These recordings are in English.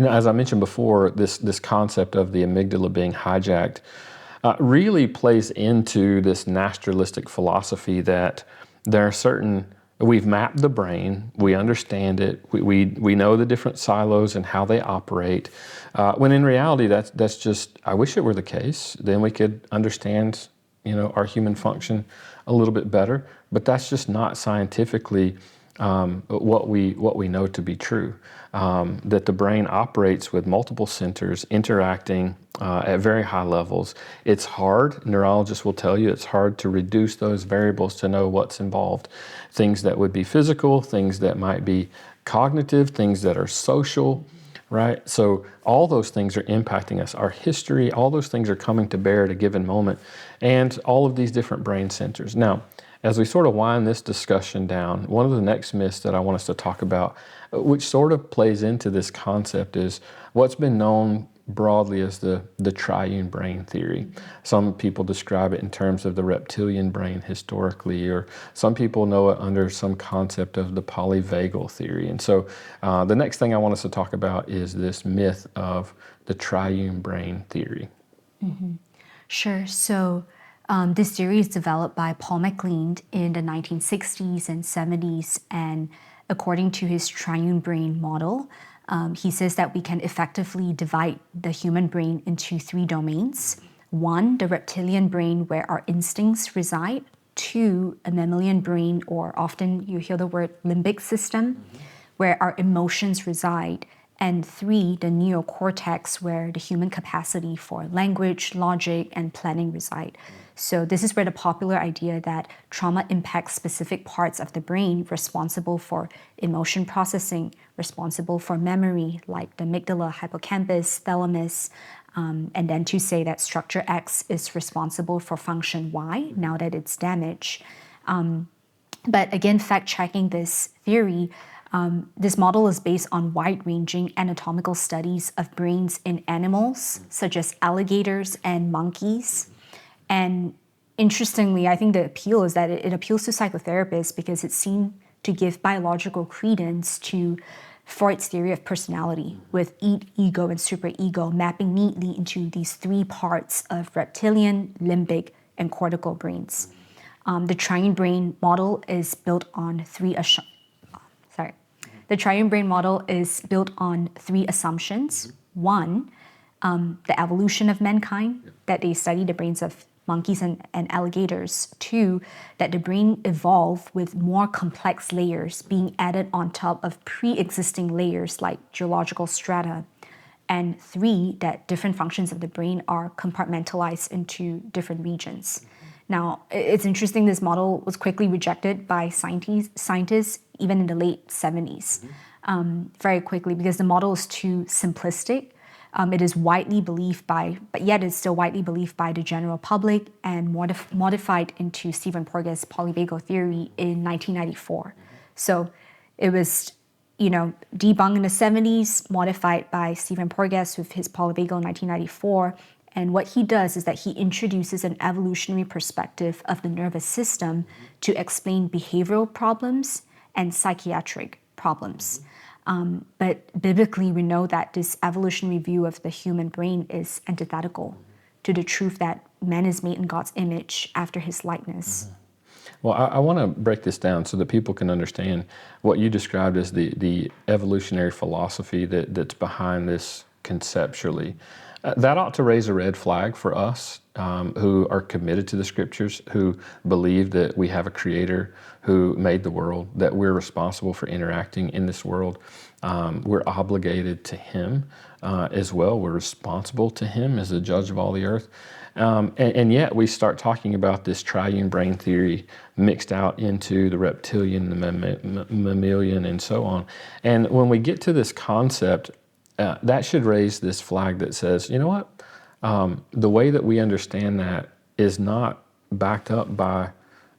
as I mentioned before, this concept of the amygdala being hijacked really plays into this naturalistic philosophy that there are certain, we've mapped the brain, we understand it, we know the different silos and how they operate, when in reality that's just, I wish it were the case, then we could understand, our human function a little bit better, but that's just not scientifically what we know to be true. That the brain operates with multiple centers interacting at very high levels. It's hard, neurologists will tell you, it's hard to reduce those variables to know what's involved. Things that would be physical, things that might be cognitive, things that are social, right? So all those things are impacting us. Our history, all those things are coming to bear at a given moment, and all of these different brain centers. Now, as we sort of wind this discussion down, one of the next myths that I want us to talk about, which sort of plays into this concept, is what's been known broadly as the triune brain theory. Some people describe it in terms of the reptilian brain historically, or some people know it under some concept of the polyvagal theory. And so the next thing I want us to talk about is this myth of the triune brain theory. Mm-hmm. Sure. So this theory is developed by Paul MacLean in the 1960s and 70s, and according to his triune brain model, he says that we can effectively divide the human brain into three domains. One, the reptilian brain, where our instincts reside. Two, a mammalian brain, or often you hear the word limbic system, where our emotions reside. And three, the neocortex, where the human capacity for language, logic, and planning reside. So this is where the popular idea that trauma impacts specific parts of the brain responsible for emotion processing, responsible for memory, like the amygdala, hippocampus, thalamus, and then to say that structure X is responsible for function Y now that it's damaged. But again, fact-checking this theory, this model is based on wide-ranging anatomical studies of brains in animals, such as alligators and monkeys. And interestingly, I think the appeal is that it appeals to psychotherapists because it seemed to give biological credence to Freud's theory of personality, with ego and superego mapping neatly into these three parts of reptilian, limbic, and cortical brains. The triune brain model is built on three assumptions. One, the evolution of mankind, that they study the brains of monkeys and alligators. Two, that the brain evolved with more complex layers being added on top of pre-existing layers like geological strata. And three, that different functions of the brain are compartmentalized into different regions. Now, it's interesting, this model was quickly rejected by scientists even in the late 70s, very quickly, because the model is too simplistic. It is widely believed by, but yet it's still widely believed by the general public, and modified into Stephen Porges' polyvagal theory in 1994. So it was, debunked in the 70s, modified by Stephen Porges with his polyvagal in 1994. And what he does is that he introduces an evolutionary perspective of the nervous system to explain behavioral problems and psychiatric problems. But biblically, we know that this evolutionary view of the human brain is antithetical to the truth that man is made in God's image after his likeness. Well, I want to break this down so that people can understand what you described as the evolutionary philosophy that's behind this conceptually. That ought to raise a red flag for us who are committed to the scriptures, who believe that we have a creator who made the world, that we're responsible for interacting in this world. We're obligated to him as well. We're responsible to him as the judge of all the earth. And yet we start talking about this triune brain theory mixed out into the reptilian, the mammalian, and so on. And when we get to this concept, that should raise this flag that says, you know what? The way that we understand that is not backed up by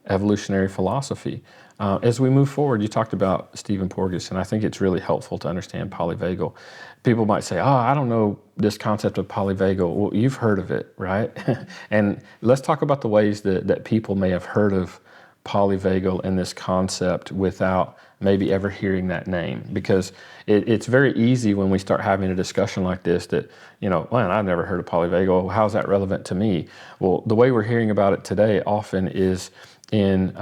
evolutionary philosophy. As we move forward, you talked about Stephen Porges, and I think it's really helpful to understand polyvagal. People might say, I don't know this concept of polyvagal. Well, you've heard of it, right? And let's talk about the ways that people may have heard of polyvagal and this concept without maybe ever hearing that name, because it's very easy when we start having a discussion like this that, well, I've never heard of polyvagal. How's that relevant to me? Well, the way we're hearing about it today often is in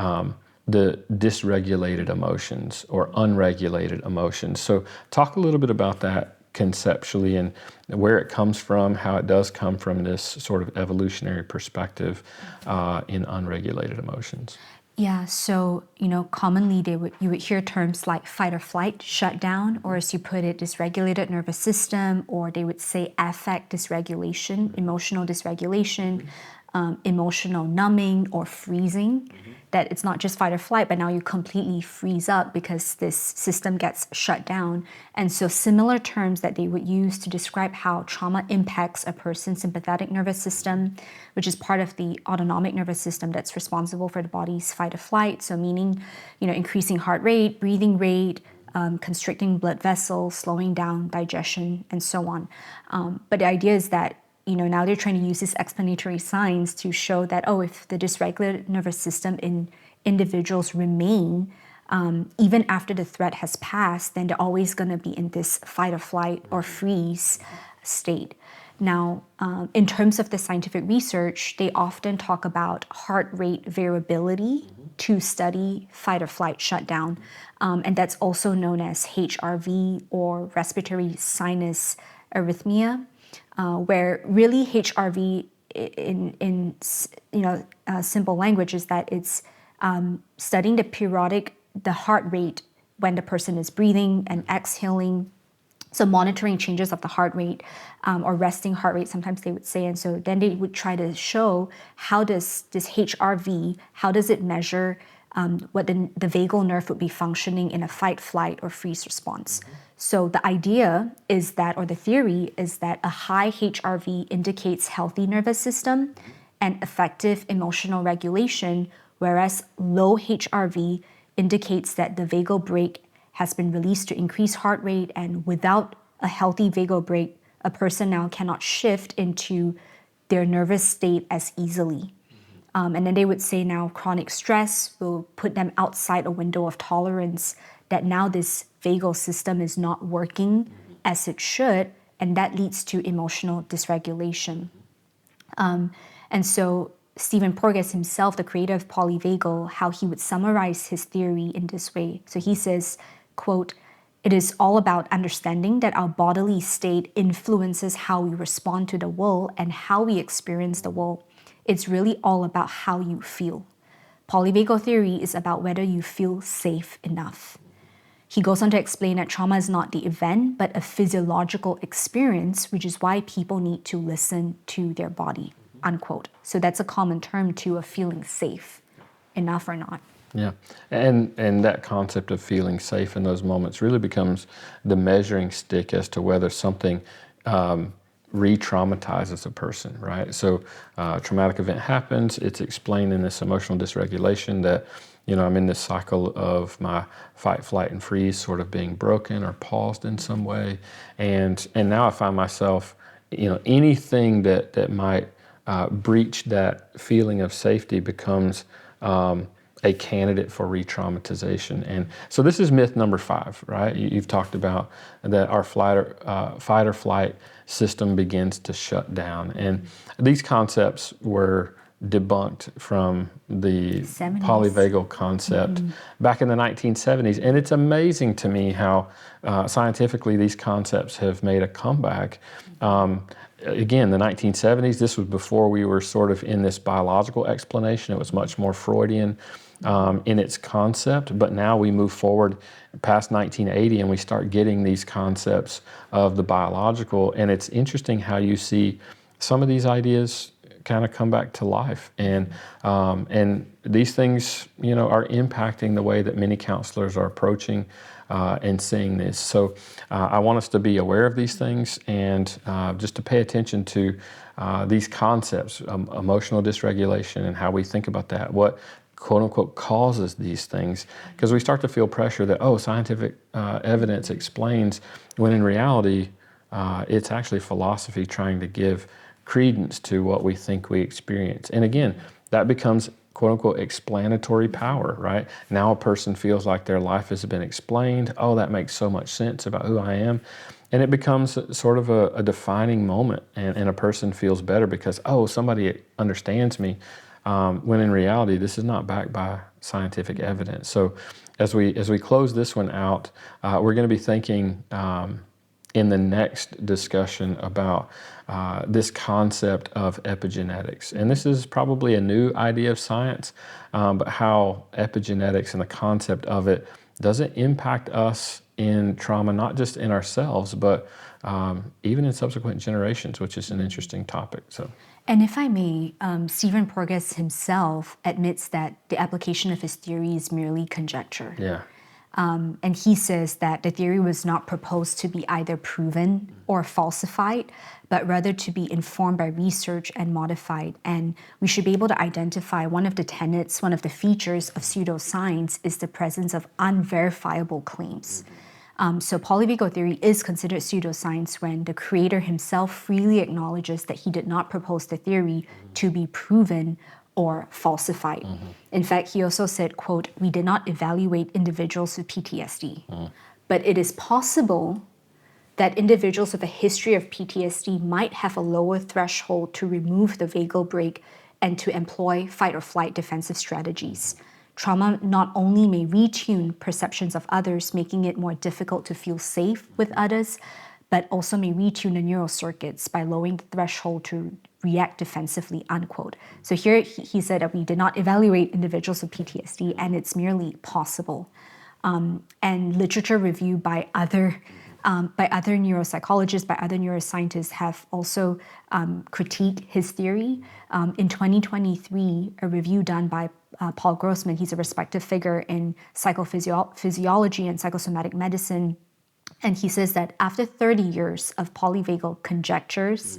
the dysregulated emotions or unregulated emotions. So talk a little bit about that conceptually and where it comes from, how it does come from this sort of evolutionary perspective in unregulated emotions. Yeah, so commonly you would hear terms like fight or flight, shutdown, or as you put it, dysregulated nervous system, or they would say affect dysregulation, emotional dysregulation, emotional numbing or freezing. That it's not just fight or flight, but now you completely freeze up because this system gets shut down. And so similar terms that they would use to describe how trauma impacts a person's sympathetic nervous system, which is part of the autonomic nervous system that's responsible for the body's fight or flight. So meaning, increasing heart rate, breathing rate, constricting blood vessels, slowing down digestion, and so on. But the idea is that now they're trying to use this explanatory science to show that, if the dysregulated nervous system in individuals remain, even after the threat has passed, then they're always going to be in this fight or flight or freeze state. Now, in terms of the scientific research, they often talk about heart rate variability to study fight or flight shutdown. And that's also known as HRV, or respiratory sinus arrhythmia. Where really HRV in simple language is that it's studying the heart rate when the person is breathing and exhaling. So monitoring changes of the heart rate or resting heart rate, sometimes they would say. And so then they would try to show how does this HRV, how does it measure what the vagal nerve would be functioning in a fight, flight, or freeze response. So the idea is that, or the theory is that a high HRV indicates healthy nervous system and effective emotional regulation, whereas low HRV indicates that the vagal brake has been released to increase heart rate, and without a healthy vagal brake, a person now cannot shift into their nervous state as easily. And then they would say now chronic stress will put them outside a window of tolerance, that now this vagal system is not working as it should, and that leads to emotional dysregulation. And so Stephen Porges himself, the creator of polyvagal, how he would summarize his theory in this way. So he says, quote, "It is all about understanding that our bodily state influences how we respond to the world and how we experience the world. It's really all about how you feel. Polyvagal theory is about whether you feel safe enough." He goes on to explain that trauma is not the event, but a physiological experience, which is why people need to listen to their body, unquote. So that's a common term too, of feeling safe enough or not. Yeah, and that concept of feeling safe in those moments really becomes the measuring stick as to whether something re-traumatizes a person, right? So a traumatic event happens, it's explained in this emotional dysregulation that, I'm in this cycle of my fight, flight, and freeze sort of being broken or paused in some way. And now I find myself, anything that might breach that feeling of safety becomes a candidate for re-traumatization. And so this is myth number 5, right? You've talked about that our fight or flight system begins to shut down. And these concepts were debunked from the 70s. Polyvagal concept back in the 1970s. And it's amazing to me how scientifically these concepts have made a comeback. Again, the 1970s, this was before we were sort of in this biological explanation. It was much more Freudian in its concept, but now we move forward past 1980 and we start getting these concepts of the biological. And it's interesting how you see some of these ideas kind of come back to life. And these things, are impacting the way that many counselors are approaching and seeing this. So I want us to be aware of these things and just to pay attention to these concepts, emotional dysregulation, and how we think about that, what quote unquote causes these things, because we start to feel pressure that, scientific evidence explains, when in reality, it's actually philosophy trying to give credence to what we think we experience. And again, that becomes quote unquote explanatory power, right? Now a person feels like their life has been explained. Oh, that makes so much sense about who I am. And it becomes sort of a defining moment, and a person feels better because, oh, somebody understands me, when in reality, this is not backed by scientific evidence. So as we close this one out, we're going to be thinking in the next discussion about this concept of epigenetics. And this is probably a new idea of science, but how epigenetics and the concept of it doesn't impact us in trauma, not just in ourselves, but even in subsequent generations, which is an interesting topic. So. And if I may, Stephen Porges himself admits that the application of his theory is merely conjecture. Yeah. And he says that the theory was not proposed to be either proven or falsified, but rather to be informed by research and modified. And we should be able to identify one of the tenets, one of the features of pseudoscience is the presence of unverifiable claims. So polyvagal theory is considered pseudoscience when the creator himself freely acknowledges that he did not propose the theory to be proven or falsified. In fact, he also said, quote, "We did not evaluate individuals with PTSD, but it is possible that individuals with a history of PTSD might have a lower threshold to remove the vagal brake and to employ fight or flight defensive strategies. Trauma not only may retune perceptions of others, making it more difficult to feel safe with others, but also may retune the neural circuits by lowering the threshold to react defensively," unquote. So here he said that we did not evaluate individuals with PTSD, and it's merely possible. And literature review by other neuropsychologists, by other neuroscientists have also critiqued his theory. In 2023, a review done by Paul Grossman, he's a respected figure in psychophysiology and psychosomatic medicine, and he says that after 30 years of polyvagal conjectures,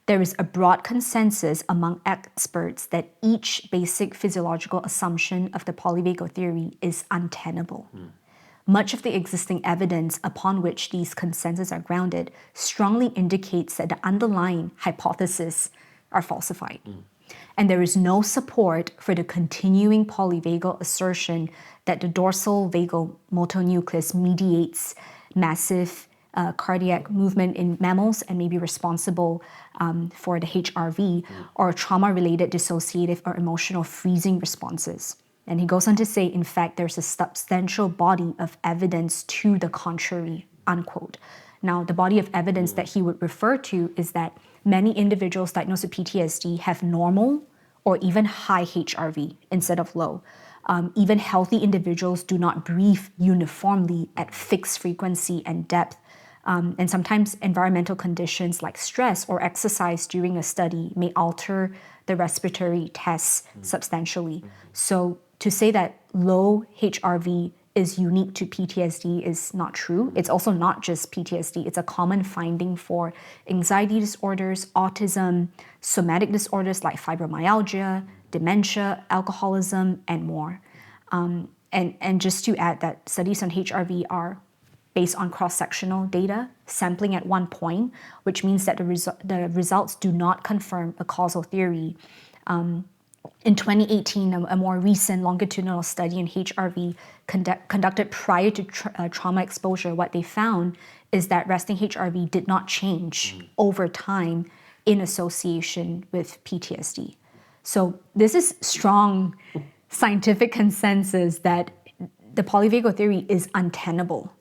there is a broad consensus among experts that each basic physiological assumption of the polyvagal theory is untenable. Much of the existing evidence upon which these consensus are grounded strongly indicates that the underlying hypotheses are falsified. And there is no support for the continuing polyvagal assertion that the dorsal vagal motor nucleus mediates massive cardiac movement in mammals and may be responsible for the HRV or trauma-related dissociative or emotional freezing responses. And he goes on to say, in fact, there's a substantial body of evidence to the contrary, unquote. Now, the body of evidence that he would refer to is that many individuals diagnosed with PTSD have normal or even high HRV instead of low. Even healthy individuals do not breathe uniformly at fixed frequency and depth. And sometimes environmental conditions like stress or exercise during a study may alter the respiratory tests substantially. So to say that low HRV is unique to PTSD is not true. It's also not just PTSD. It's a common finding for anxiety disorders, autism, somatic disorders like fibromyalgia, dementia, alcoholism, and more. And just to add that studies on HRV are based on cross-sectional data, sampling at one point, which means that the results do not confirm a causal theory. In 2018, a more recent longitudinal study in HRV conducted prior to trauma exposure, what they found is that resting HRV did not change over time in association with PTSD. So this is strong scientific consensus that the polyvagal theory is untenable.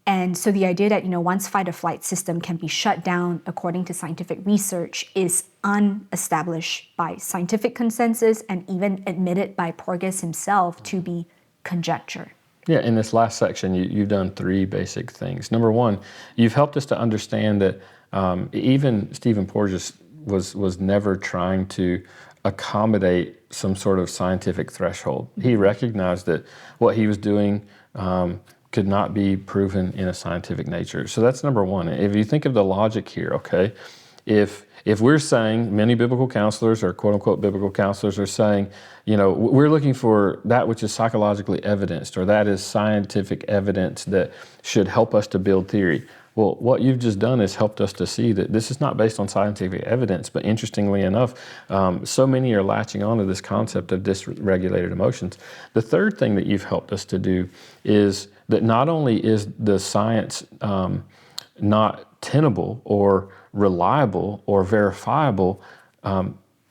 And so the idea that, one's fight or flight system can be shut down according to scientific research is unestablished by scientific consensus and even admitted by Porges himself to be conjecture. Yeah, in this last section, you've done three basic things. Number one, you've helped us to understand that even Stephen Porges was never trying to accommodate some sort of scientific threshold. He recognized that what he was doing could not be proven in a scientific nature. So that's number one. If you think of the logic here, okay, if we're saying, many biblical counselors or quote unquote biblical counselors are saying, we're looking for that which is psychologically evidenced or that is scientific evidence that should help us to build theory. Well, what you've just done is helped us to see that this is not based on scientific evidence, but interestingly enough, so many are latching on to this concept of dysregulated emotions. The third thing that you've helped us to do is that not only is the science not tenable or reliable or verifiable,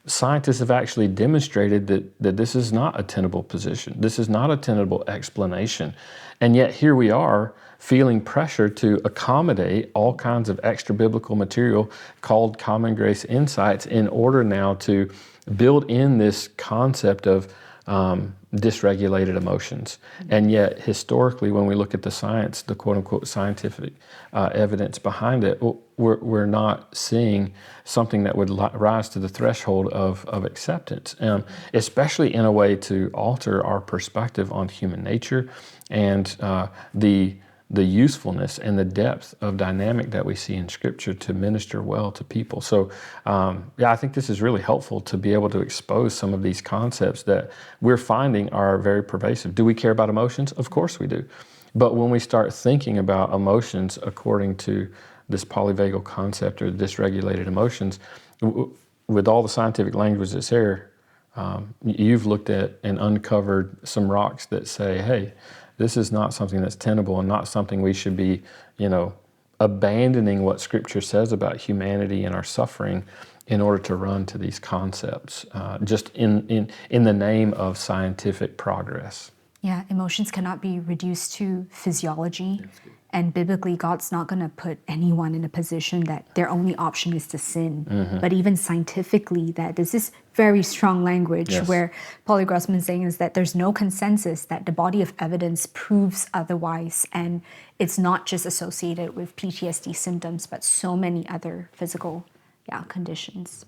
scientists have actually demonstrated that this is not a tenable position. This is not a tenable explanation. And yet here we are feeling pressure to accommodate all kinds of extra biblical material called common grace insights in order now to build in this concept of dysregulated emotions. And yet, historically, when we look at the science, the quote unquote scientific evidence behind it, we're not seeing something that would rise to the threshold of acceptance, especially in a way to alter our perspective on human nature and the usefulness and the depth of dynamic that we see in Scripture to minister well to people. So, I think this is really helpful to be able to expose some of these concepts that we're finding are very pervasive. Do we care about emotions? Of course we do. But when we start thinking about emotions according to this polyvagal concept or dysregulated emotions, with all the scientific language that's here, you've looked at and uncovered some rocks that say, hey, this is not something that's tenable and not something we should be, abandoning what Scripture says about humanity and our suffering in order to run to these concepts, just in the name of scientific progress. Yeah, emotions cannot be reduced to physiology. And biblically, God's not going to put anyone in a position that their only option is to sin. But even scientifically, that this is very strong language where Paul Grossman's saying is that there's no consensus that the body of evidence proves otherwise. And it's not just associated with PTSD symptoms, but so many other physical conditions.